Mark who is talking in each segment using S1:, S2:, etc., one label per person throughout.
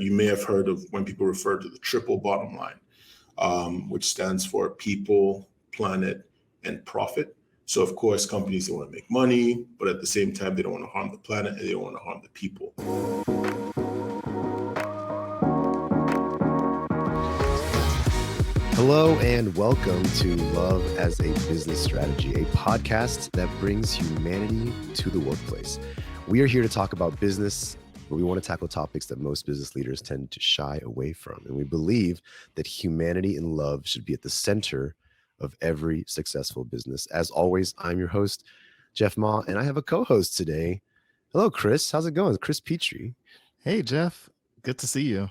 S1: you may have heard of when people refer to the triple bottom line, which stands for people, planet, and profit. So of course, companies don't want to make money, but at the same time, they don't want to harm the planet and they don't want to harm the people.
S2: Hello and welcome to Love as a Business Strategy, a podcast that brings humanity to the workplace. We are here to talk about business, but we want to tackle topics that most business leaders tend to shy away from. And we believe that humanity and love should be at the center of every successful business. As always, I'm your host, Jeff Ma, and I have a co-host today. Hello, Chris. How's it going? Chris Petrie.
S3: Hey, Jeff. Good to see you.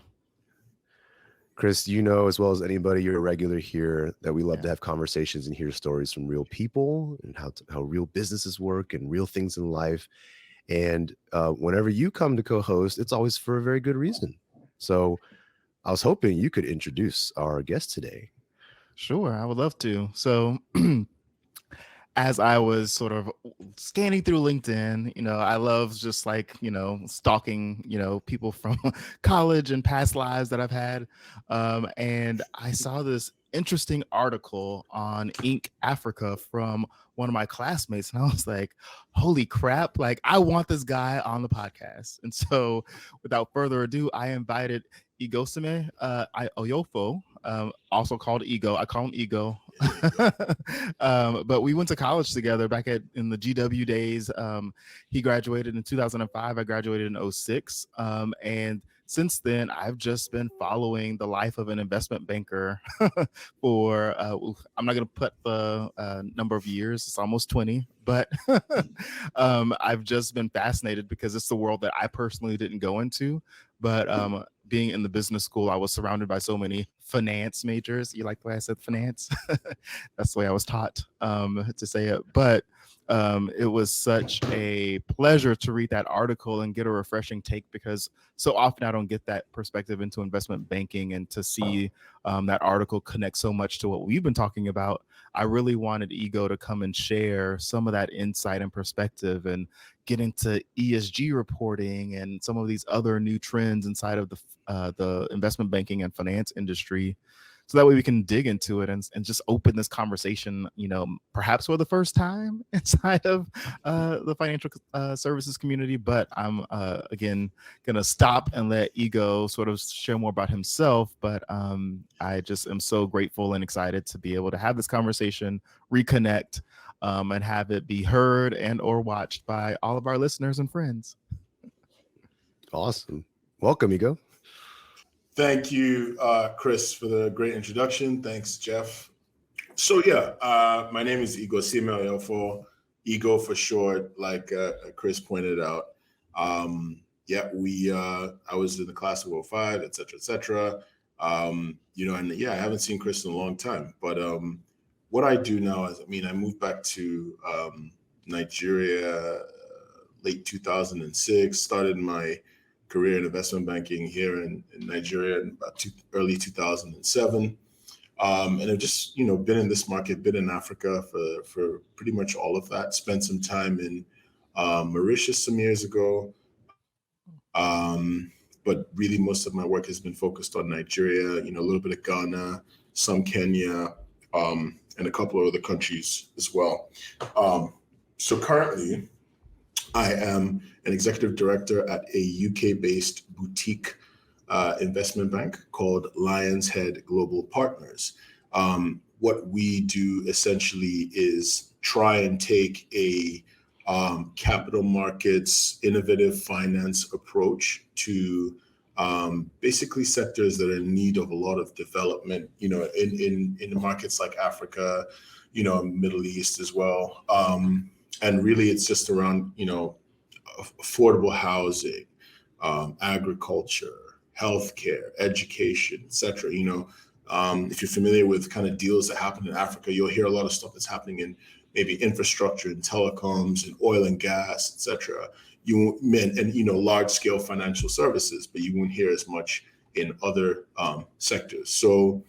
S2: Chris, you know as well as anybody, you're a regular here, that we love to have conversations and hear stories from real people and how real businesses work and real things in life. And whenever you come to co-host, it's always for a very good reason. So I was hoping you could introduce our guest today.
S3: Sure, I would love to. So as I was sort of scanning through LinkedIn, I love just stalking, people from college and past lives that I've had. And I saw this interesting article on Inc. Africa from one of my classmates. And I was like, holy crap, I want this guy on the podcast. And so without further ado, I invited Ighosime Oyofo, also called Ego. I call him Ego. But we went to college together back in the GW days. He graduated in 2005. I graduated in 2006. And since then, I've just been following the life of an investment banker for, I'm not going to put the number of years. It's almost 20. But I've just been fascinated because it's the world that I personally didn't go into. But being in the business school, I was surrounded by so many finance majors. You like the way I said finance? That's the way I was taught to say it. But it was such a pleasure to read that article and get a refreshing take, because so often I don't get that perspective into investment banking, and to see that article connect so much to what we've been talking about. I really wanted Ego to come and share some of that insight and perspective and get into ESG reporting and some of these other new trends inside of the investment banking and finance industry. So that way we can dig into it and just open this conversation, perhaps for the first time inside of the financial services community. But I'm, again, going to stop and let Ego sort of share more about himself. But I just am so grateful and excited to be able to have this conversation, reconnect, and have it be heard and or watched by all of our listeners and friends.
S2: Awesome. Welcome, Ego.
S1: Thank you, Chris, for the great introduction. Thanks, Jeff. So my name is Ighosime Oyofo, Ego for short, like Chris pointed out. I was in the class of 05, et cetera. And I haven't seen Chris in a long time. But what I do now is, I moved back to Nigeria late 2006, started my career in investment banking here in Nigeria in about early 2007. And I've just, been in this market, been in Africa for pretty much all of that. Spent some time in Mauritius some years ago. But really most of my work has been focused on Nigeria, a little bit of Ghana, some Kenya, and a couple of other countries as well. So currently, I am an executive director at a UK-based boutique investment bank called Lion's Head Global Partners. What we do essentially is try and take a capital markets, innovative finance approach to basically sectors that are in need of a lot of development, in markets like Africa, Middle East as well. And really, it's just around, affordable housing, agriculture, healthcare, education, et cetera. If you're familiar with kind of deals that happen in Africa, you'll hear a lot of stuff that's happening in maybe infrastructure and telecoms and oil and gas, et cetera. Large scale financial services, but you won't hear as much in other sectors. So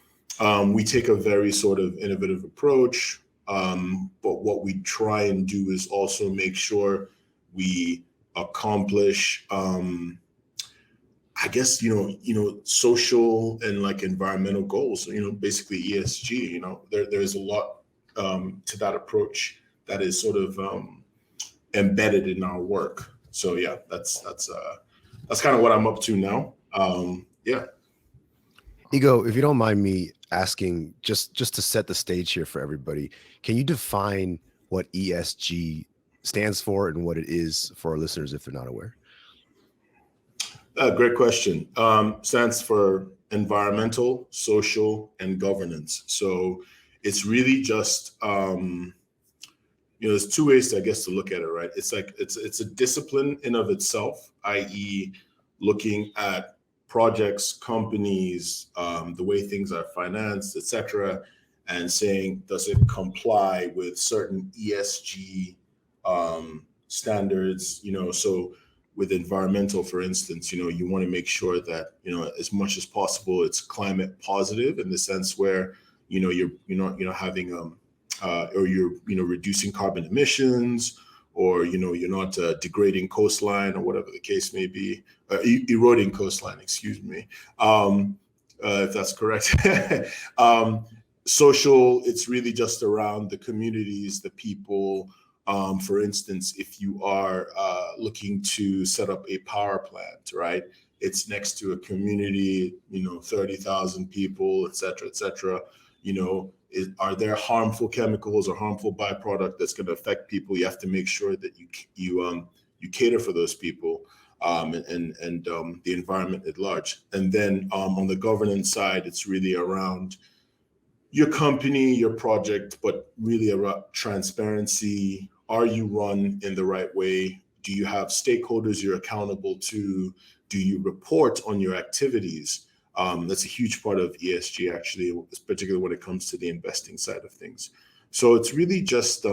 S1: we take a very sort of innovative approach. But what we try and do is also make sure we accomplish I guess, social and like environmental goals, basically ESG, there's a lot to that approach that is sort of embedded in our work. So yeah, that's kind of what I'm up to now. Yeah.
S2: Igo, if you don't mind me asking, just to set the stage here for everybody, can you define what ESG stands for and what it is for our listeners if they're not aware?
S1: Great question. Stands for environmental, social, and governance. So it's really just there's two ways, I guess, to look at it, right? It's like it's a discipline in of itself, i.e., looking at projects, companies, the way things are financed, etc., and saying, does it comply with certain ESG standards? So with environmental, for instance, you want to make sure that as much as possible it's climate positive in the sense where you're not having or you're reducing carbon emissions, or you're not degrading coastline or whatever the case may be, eroding coastline, excuse me, if that's correct. Social, it's really just around the communities, the people. For instance, if you are looking to set up a power plant, right? It's next to a community, 30,000 people, et cetera, et cetera. Are there harmful chemicals or harmful byproduct that's going to affect people? You have to make sure that you cater for those people and the environment at large. And then on the governance side, it's really around your company, your project, but really around transparency. Are you run in the right way? Do you have stakeholders you're accountable to? Do you report on your activities? That's a huge part of ESG, actually, particularly when it comes to the investing side of things. So it's really just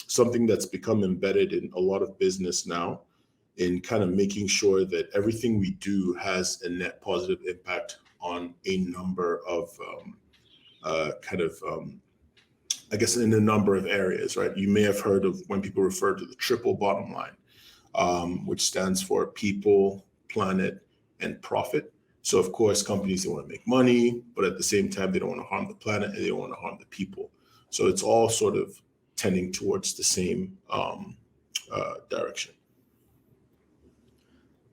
S1: something that's become embedded in a lot of business now, in kind of making sure that everything we do has a net positive impact on a number of I guess in a number of areas, right? You may have heard of when people refer to the triple bottom line, which stands for people, planet, and profit. So of course, companies, they want to make money, but at the same time, they don't want to harm the planet and they don't want to harm the people. So it's all sort of tending towards the same direction.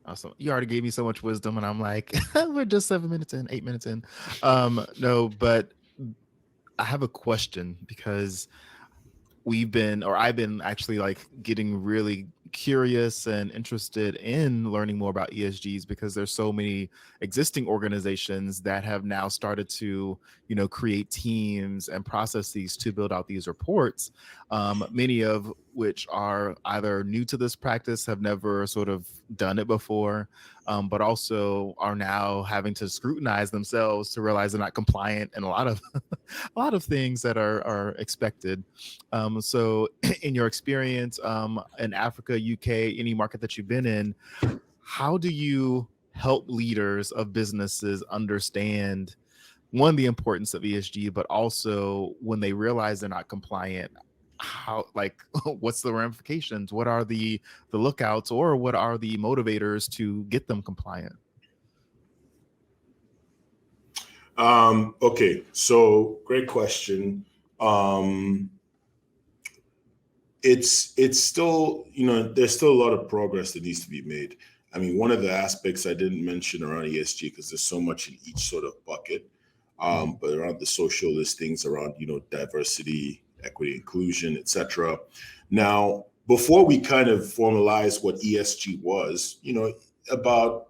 S3: Awesome. You already gave me so much wisdom, and I'm like, we're just 7 minutes in, 8 minutes in. No, but I have a question, because I've been actually like getting really curious and interested in learning more about ESGs, because there's so many existing organizations that have now started to, create teams and processes to build out these reports. Many of which are either new to this practice, have never sort of done it before, but also are now having to scrutinize themselves to realize they're not compliant in a lot of things that are expected. So in your experience in Africa, UK, any market that you've been in, how do you help leaders of businesses understand, one, the importance of ESG, but also when they realize they're not compliant, how, like, what's the ramifications? What are the lookouts, or what are the motivators to get them compliant?
S1: Okay, so great question. It's still, there's still a lot of progress that needs to be made. I mean, one of the aspects I didn't mention around ESG, because there's so much in each sort of bucket, but around the social is things around, diversity, equity, inclusion, etc. Now, before we kind of formalize what ESG was, about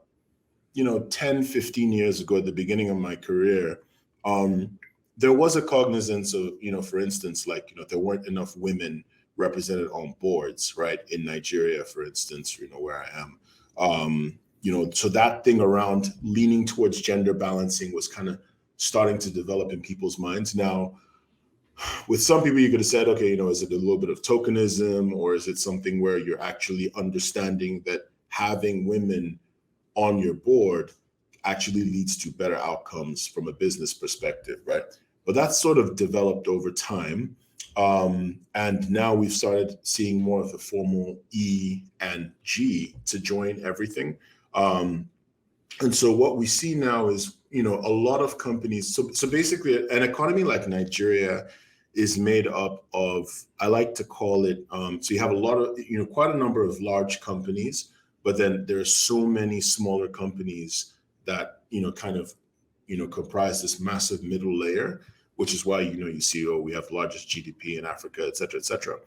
S1: 10, 15 years ago, at the beginning of my career, there was a cognizance of, for instance, like, there weren't enough women represented on boards, right? In Nigeria, for instance, where I am. So that thing around leaning towards gender balancing was kind of starting to develop in people's minds. Now, with some people, you could have said, okay, is it a little bit of tokenism, or is it something where you're actually understanding that having women on your board actually leads to better outcomes from a business perspective, right? But that's sort of developed over time. And now we've started seeing more of the formal E and G to join everything. And so what we see now is, a lot of companies. So basically, an economy like Nigeria is made up of, I like to call it, so you have a lot of, quite a number of large companies, but then there are so many smaller companies that, kind of, comprise this massive middle layer, which is why, you see, oh, we have the largest GDP in Africa, et cetera, et cetera.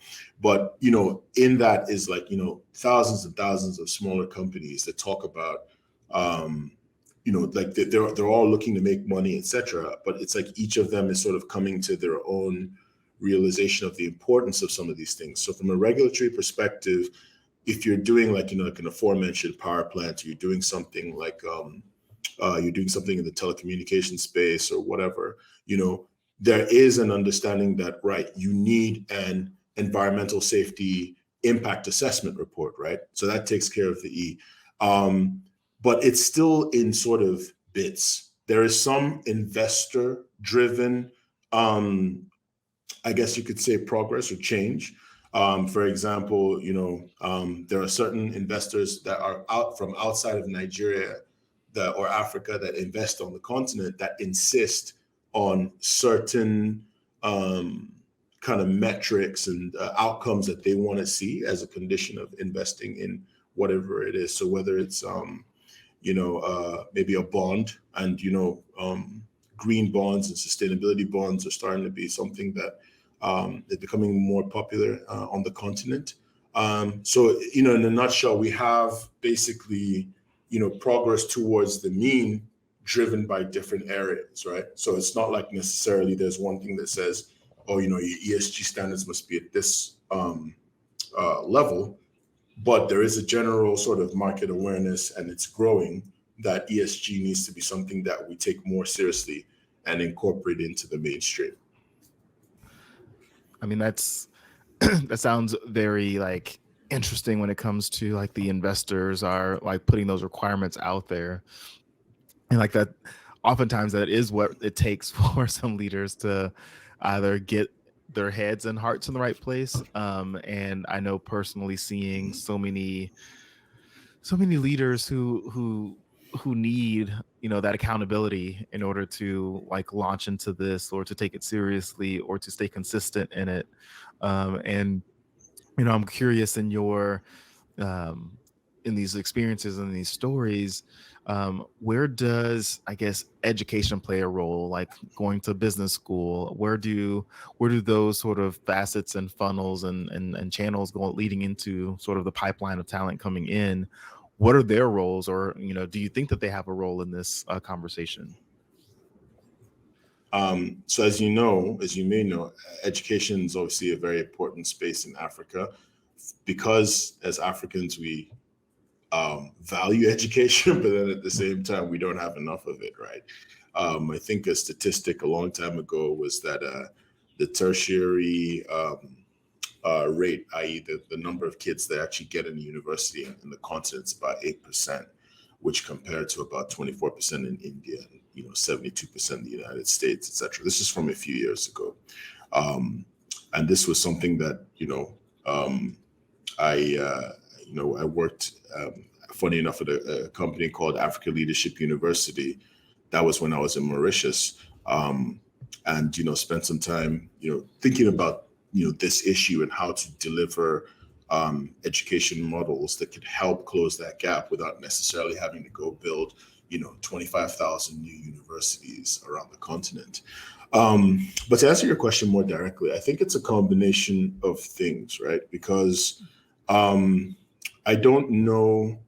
S1: But, in that is like, thousands and thousands of smaller companies that talk about, like they're all looking to make money, etc. But it's like each of them is sort of coming to their own realization of the importance of some of these things. So from a regulatory perspective, if you're doing like like an aforementioned power plant, or you're doing something like you're doing something in the telecommunication space or whatever, there is an understanding that, right, you need an environmental safety impact assessment report, right? So that takes care of the E. But it's still in sort of bits. There is some investor-driven, I guess you could say, progress or change. For example, there are certain investors that are out from outside of Nigeria or Africa that invest on the continent that insist on certain kind of metrics and outcomes that they want to see as a condition of investing in whatever it is. So whether it's maybe a bond, and green bonds and sustainability bonds are starting to be something that is becoming more popular on the continent. So in a nutshell, we have basically progress towards the mean driven by different areas, right? So it's not like necessarily there's one thing that says, oh, your ESG standards must be at this level. But there is a general sort of market awareness, and it's growing, that ESG needs to be something that we take more seriously and incorporate into the mainstream.
S3: I mean, that sounds very like interesting when it comes to like the investors are like putting those requirements out there, and like that oftentimes that is what it takes for some leaders to either get their heads and hearts in the right place. And I know personally seeing so many leaders who need, that accountability in order to like launch into this, or to take it seriously, or to stay consistent in it. And, I'm curious in your, in these experiences and these stories, where does, I guess, education play a role? Like going to business school, where do those sort of facets and funnels and channels go leading into sort of the pipeline of talent coming in? What are their roles, or do you think that they have a role in this conversation?
S1: So as you may know, education is obviously a very important space in Africa, because as Africans we value education, but then at the same time, we don't have enough of it, right? I think a statistic a long time ago was that the tertiary rate, i.e. the number of kids that actually get into university in the continent, is about 8%, which compared to about 24% in India, 72% in the United States, et cetera. This is from a few years ago. And this was something that, I worked, funny enough, at a company called Africa Leadership University. That was when I was in Mauritius, and spent some time, thinking about this issue and how to deliver education models that could help close that gap without necessarily having to go build 25,000 new universities around the continent. But to answer your question more directly, I think it's a combination of things, right? Because I don't know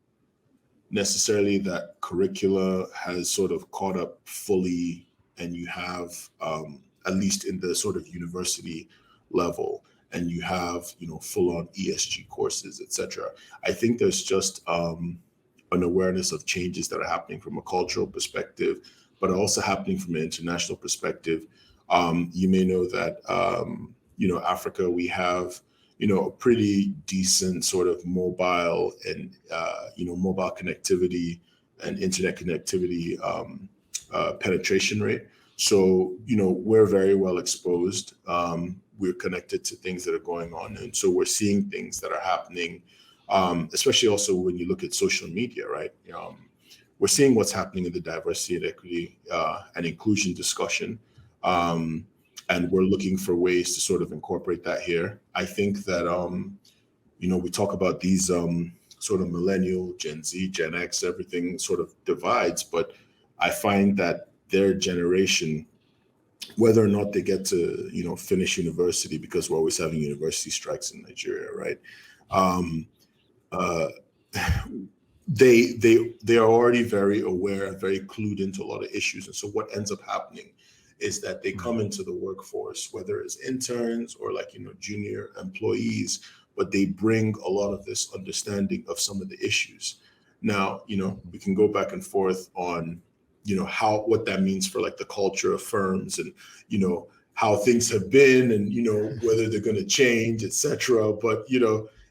S1: necessarily that curricula has sort of caught up fully, and you have, at least in the sort of university level, and you have, full-on ESG courses, et cetera. I think there's just an awareness of changes that are happening from a cultural perspective, but also happening from an international perspective. You may know that, Africa, we have, a pretty decent sort of mobile and, mobile connectivity and internet connectivity penetration rate. So, we're very well exposed. We're connected to things that are going on. And so we're seeing things that are happening, especially also when you look at social media, right? we're seeing what's happening in the diversity and equity and inclusion discussion. And we're looking for ways to sort of incorporate that here. I think that, we talk about these sort of millennial, Gen Z, Gen X, everything sort of divides, but I find that their generation, whether or not they get to, finish university, because we're always having university strikes in Nigeria, right? They are already very aware, very clued into a lot of issues. And so what ends up happening is that they come into the workforce, whether it's interns or junior employees, but they bring a lot of this understanding of some of the issues. Now, we can go back and forth on, what that means for the culture of firms and, how things have been and, whether they're going to change, et cetera. But,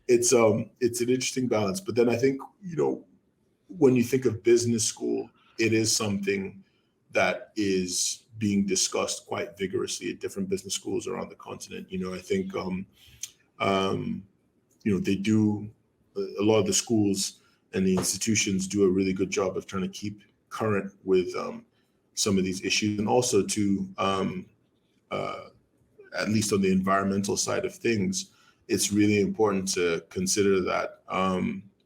S1: it's an interesting balance. But then I think, when you think of business school, it is something that is being discussed quite vigorously at different business schools around the continent. I think, they do, a lot of the schools and the institutions do a really good job of trying to keep current with some of these issues, and also to, at least on the environmental side of things, it's really important to consider that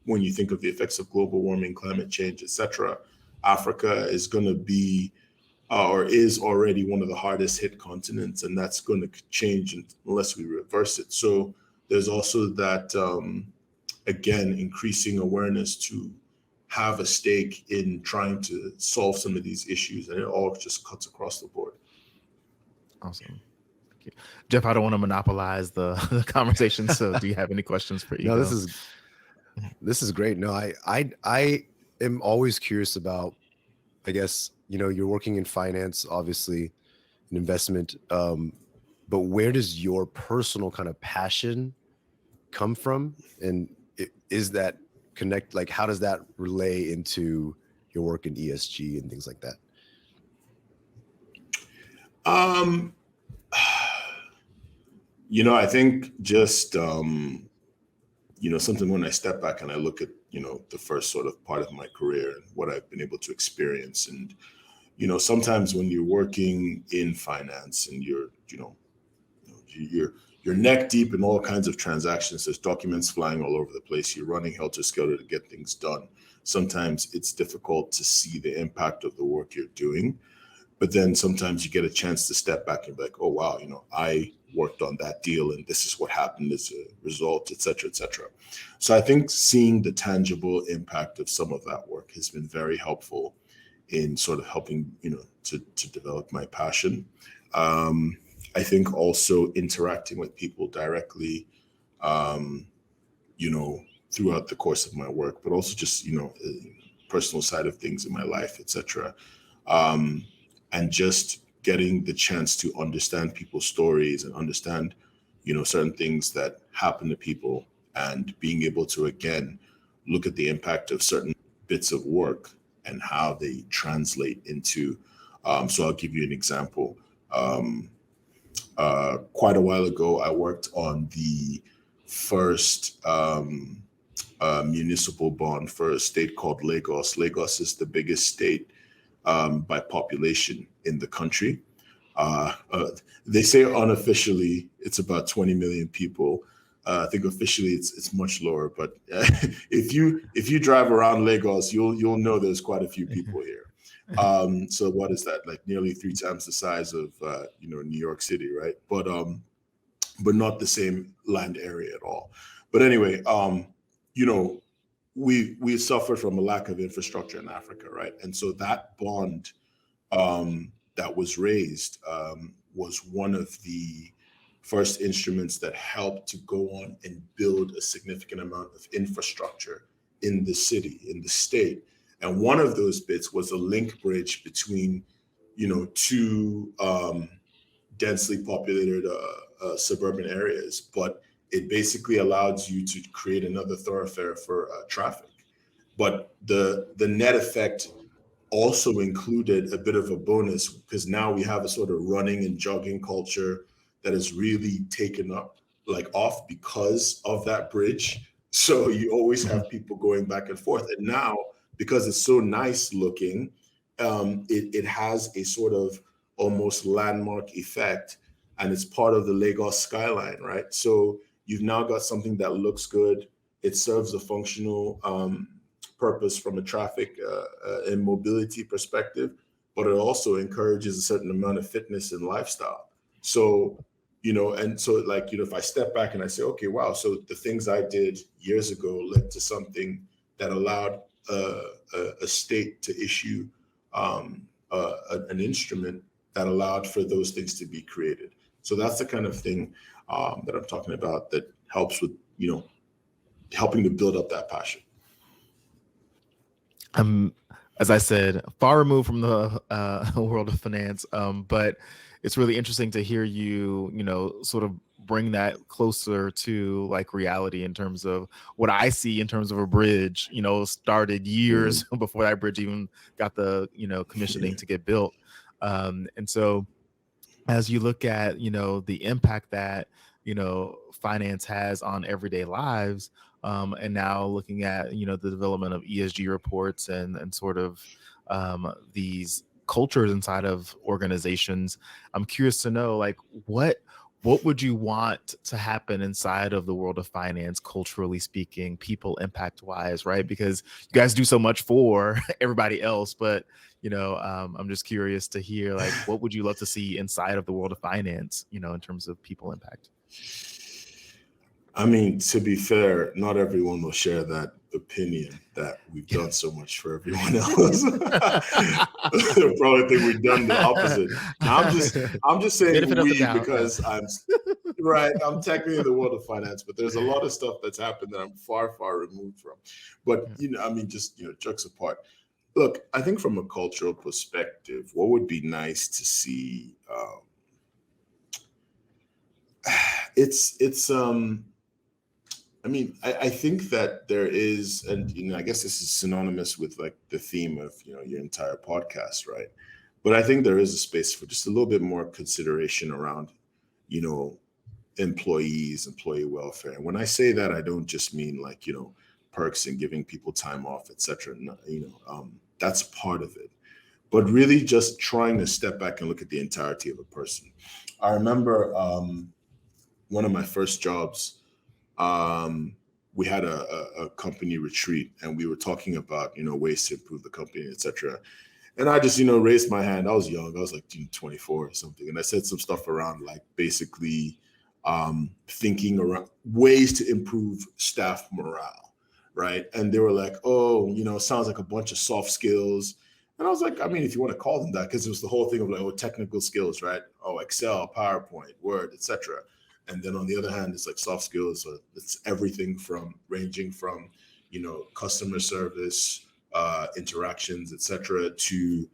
S1: when you think of the effects of global warming, climate change, et cetera, Africa is going to be or is already one of the hardest hit continents, and that's going to change unless we reverse it. So there's also that, again, increasing awareness to have a stake in trying to solve some of these issues, and it all just cuts across the board.
S3: Awesome. Thank you. Jeff, I don't want to monopolize the conversation, so do you have any questions for Ego?
S2: No, this is great. No, I am always curious about, I guess, you're working in finance, obviously, an investment, but where does your personal kind of passion come from? And is that how does that relay into your work in ESG and things like that?
S1: I think just, something when I step back and I look at, the first sort of part of my career and what I've been able to experience. And, sometimes when you're working in finance and you're neck deep in all kinds of transactions, there's documents flying all over the place, you're running helter-skelter to get things done. Sometimes it's difficult to see the impact of the work you're doing. But then sometimes you get a chance to step back and be like, oh, wow, I worked on that deal and this is what happened as a result, et cetera, et cetera. So I think seeing the tangible impact of some of that work has been very helpful in sort of helping, to develop my passion. I think also interacting with people directly, throughout the course of my work, but also just, personal side of things in my life, et cetera. And just getting the chance to understand people's stories and understand, certain things that happen to people, and being able to, again, look at the impact of certain bits of work and how they translate into, so I'll give you an example. Quite a while ago, I worked on the first municipal bond for a state called Lagos. Lagos is the biggest state by population in the country. They say unofficially it's about 20 million people. I think officially it's much lower, but if you drive around Lagos, you'll know there's quite a few people here. So what is that? Like nearly 3 times the size of New York City, right? But not the same land area at all. But anyway, we suffered from a lack of infrastructure in Africa, right? And so that bond that was raised was one of the first instruments that helped to go on and build a significant amount of infrastructure in the city, in the state. And one of those bits was a link bridge between, two densely populated suburban areas, but it basically allows you to create another thoroughfare for traffic. But the net effect also included a bit of a bonus, because now we have a sort of running and jogging culture that has really taken off because of that bridge. So you always have people going back and forth. And now, because it's so nice looking, it has a sort of almost landmark effect, and it's part of the Lagos skyline, right? So you've now got something that looks good. It serves a functional purpose from a traffic and mobility perspective, but it also encourages a certain amount of fitness and lifestyle. So, and so like, if I step back and I say, okay, wow, so the things I did years ago led to something that allowed a state to issue an instrument that allowed for those things to be created. So that's the kind of thing that I'm talking about that helps with, helping to build up that passion.
S3: As I said, far removed from the world of finance, but it's really interesting to hear you, sort of bring that closer to like reality in terms of what I see in terms of a bridge, started years before that bridge even got the, commissioning to get built. And so as you look at, the impact that, finance has on everyday lives, and now looking at, the development of ESG reports and sort of these cultures inside of organizations, I'm curious to know, like, what would you want to happen inside of the world of finance, culturally speaking, people impact wise, right? Because you guys do so much for everybody else, but I'm just curious to hear, like, what would you love to see inside of the world of finance, in terms of people impact?
S1: I mean, to be fair, not everyone will share that opinion that we've done so much for everyone else. They'll probably think we've done the opposite. Now, I'm just saying we because I'm right. I'm technically in the world of finance, but there's a lot of stuff that's happened that I'm far, far removed from. But jokes apart. Look, I think from a cultural perspective, what would be nice to see, I think that there is, and I guess this is synonymous with like the theme of, your entire podcast, right? But I think there is a space for just a little bit more consideration around, employees, employee welfare. And when I say that, I don't just mean like, perks and giving people time off, et cetera. That's part of it. But really just trying to step back and look at the entirety of a person. I remember one of my first jobs, we had a company retreat and we were talking about, ways to improve the company, et cetera. And I just, raised my hand. I was young. I was like 24 or something. And I said some stuff around like basically thinking around ways to improve staff morale, right? And they were like, oh, sounds like a bunch of soft skills. And I was like, I mean, if you want to call them that, because it was the whole thing of like, technical skills, right? Oh, Excel, PowerPoint, Word, et cetera. And then on the other hand, it's like soft skills. So it's everything ranging from, customer service, interactions, et cetera, to,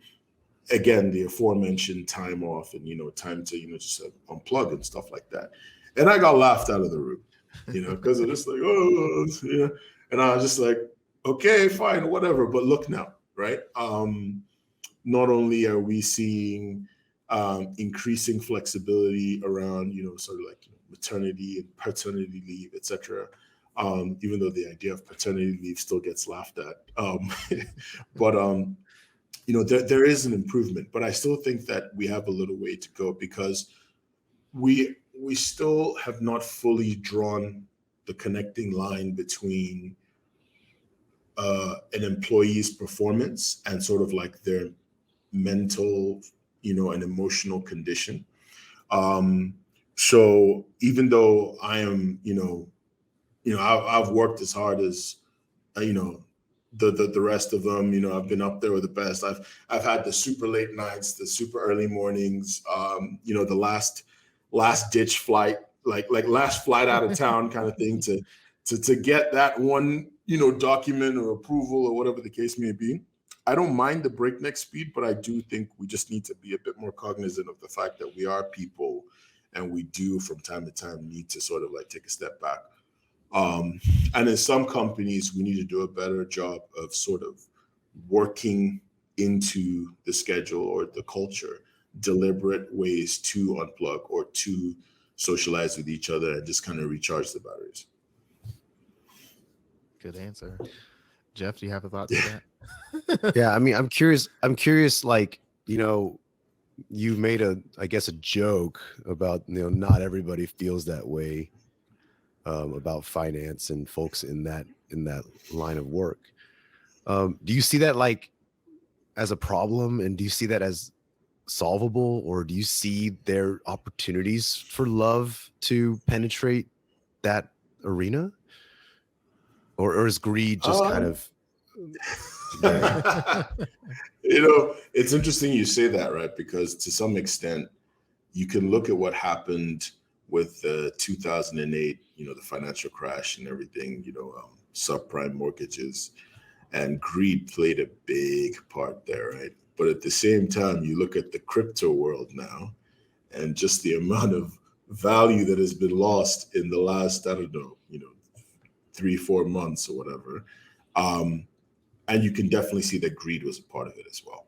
S1: again, the aforementioned time off and, time to, just unplug and stuff like that. And I got laughed out of the room, because they're just like, oh, yeah. And I was just like, okay, fine, whatever. But look now, right? Not only are we seeing increasing flexibility around, sort of like maternity and paternity leave, et cetera, even though the idea of paternity leave still gets laughed at. But, there is an improvement, but I still think that we have a little way to go because we still have not fully drawn the connecting line between an employee's performance and sort of like their mental, and emotional condition. So even though I am, I've worked as hard as, the rest of them, I've been up there with the best. I've had the super late nights, the super early mornings, the last ditch flight, like last flight out of town kind of thing to get that one, document or approval or whatever the case may be. I don't mind the breakneck speed, but I do think we just need to be a bit more cognizant of the fact that we are people and we do from time to time need to sort of like take a step back. And in some companies, we need to do a better job of sort of working into the schedule or the culture, deliberate ways to unplug or to socialize with each other and just kind of recharge the batteries.
S3: Good answer. Jeff, do you have a thought to that?
S2: Yeah, I mean, I'm curious. Like, you made I guess a joke about, not everybody feels that way about finance and folks in that line of work. Do you see that like as a problem, and do you see that as solvable, or do you see there opportunities for love to penetrate that arena, or is greed just kind of
S1: It's interesting you say that, right? Because to some extent, you can look at what happened with the 2008, the financial crash and everything, subprime mortgages, and greed played a big part there, right? But at the same time, you look at the crypto world now, and just the amount of value that has been lost in the last, I don't know, 3-4 months or whatever. And you can definitely see that greed was a part of it as well.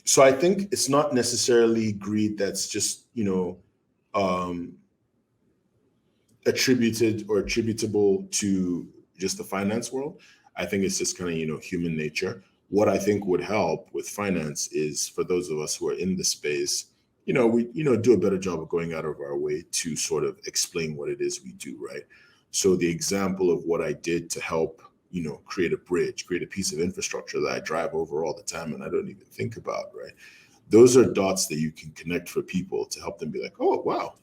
S1: So I think it's not necessarily greed that's just, attributed or attributable to just the finance world. I think it's just kind of, human nature. What I think would help with finance is for those of us who are in the space, we, do a better job of going out of our way to sort of explain what it is we do, right? So the example of what I did to help, create a bridge, create a piece of infrastructure that I drive over all the time and I don't even think about, right? Those are dots that you can connect for people to help them be like, oh, wow,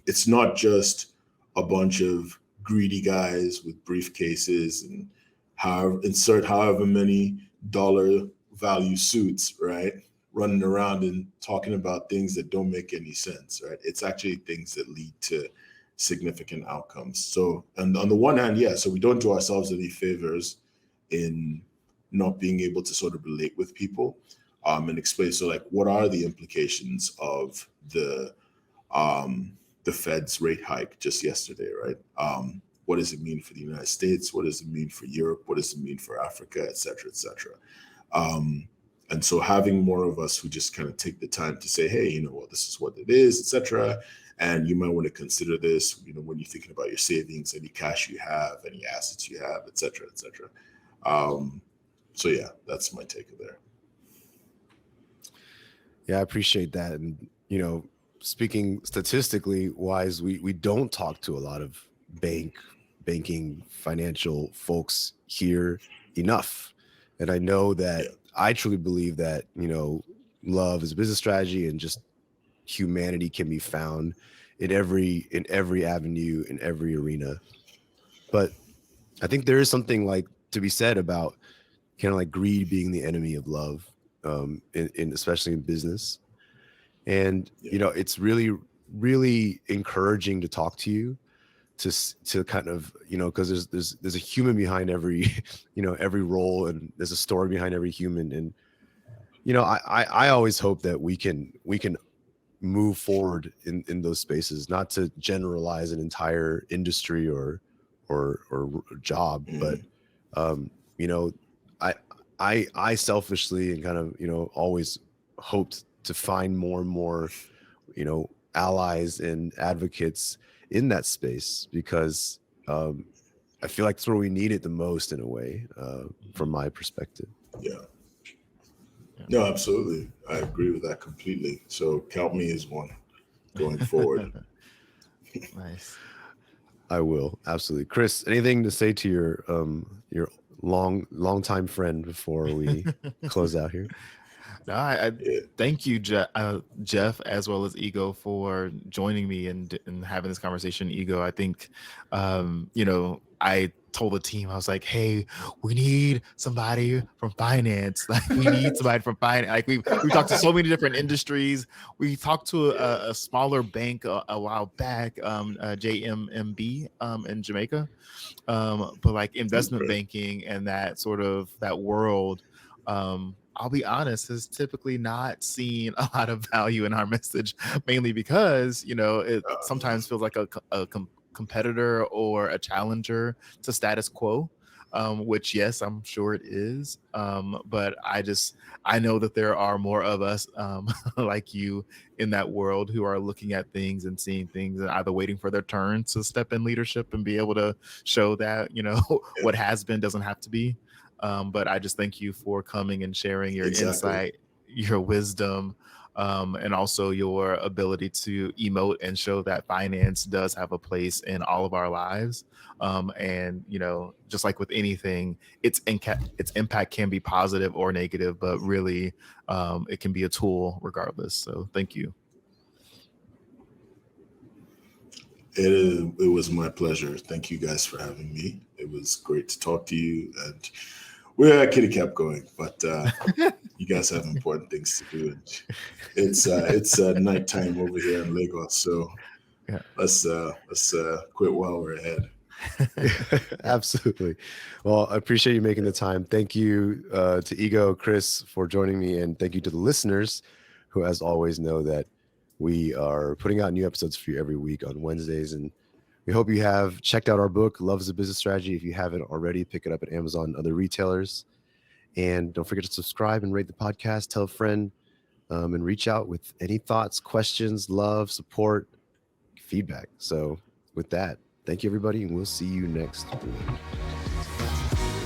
S1: it's not just a bunch of greedy guys with briefcases and however many dollar value suits, right? Running around and talking about things that don't make any sense, right? It's actually things that lead to significant outcomes. So, and on the one hand, so we don't do ourselves any favors in not being able to sort of relate with people and explain. So, like, what are the implications of the Fed's rate hike just yesterday, right? What does it mean for the United States? What does it mean for Europe? What does it mean for Africa, et cetera, et cetera? And so having more of us who just kind of take the time to say, hey, this is what it is, et cetera. And you might want to consider this, when you're thinking about your savings, any cash you have, any assets you have, et cetera, et cetera. So yeah, that's my take there.
S2: Yeah, I appreciate that. And, speaking statistically wise, we don't talk to a lot of banking financial folks here enough. And I know that I truly believe that, love is a business strategy, and just humanity can be found in every avenue, in every arena. But I think there is something like to be said about kind of like greed being the enemy of love, in especially in business. And it's really, really encouraging to talk to you, to kind of, because there's a human behind every every role, and there's a story behind every human. And I always hope that we can move forward in those spaces, not to generalize an entire industry or job, but I selfishly and kind of always hoped to find more and more allies and advocates in that space, because I feel like that's where we need it the most, in a way, from my perspective.
S1: No, absolutely. I agree with that completely. So count me as one going forward.
S3: Nice.
S2: I will. Absolutely. Chris, anything to say to your long time friend before we close out here?
S3: No, I thank you, Jeff, as well as Ego, for joining me and having this conversation. Ego, I think, I told the team, I was like, hey, we need somebody from finance. Like, we need somebody from finance. Like, we talked to so many different industries. We talked to a smaller bank a while back, JMMB in Jamaica. But like investment banking and that sort of that world, I'll be honest, has typically not seen a lot of value in our message, mainly because, it sometimes feels like a competitor or a challenger to status quo. which yes, I'm sure it is. But I know that there are more of us like you in that world who are looking at things and seeing things and either waiting for their turn to step in leadership and be able to show that, what has been doesn't have to be. But I just thank you for coming and sharing your
S1: Exactly.
S3: insight, your wisdom, and also your ability to emote and show that finance does have a place in all of our lives. And just like with anything, its impact can be positive or negative, but really it can be a tool regardless. So thank you.
S1: It was my pleasure. Thank you guys for having me. It was great to talk to you, and we're kitty kept going, but you guys have important things to do, and it's nighttime over here in Lagos, so
S3: Yeah.
S1: let's quit while we're ahead.
S2: Absolutely. Well, I appreciate you making the time. Thank you to Ego, Chris, for joining me, and thank you to the listeners who, as always, know that we are putting out new episodes for you every week on Wednesdays, and we hope you have checked out our book, Love is a Business Strategy. If you haven't already, pick it up at Amazon and other retailers. And don't forget to subscribe and rate the podcast, tell a friend, and reach out with any thoughts, questions, love, support, feedback. So with that, thank you, everybody, and we'll see you next week.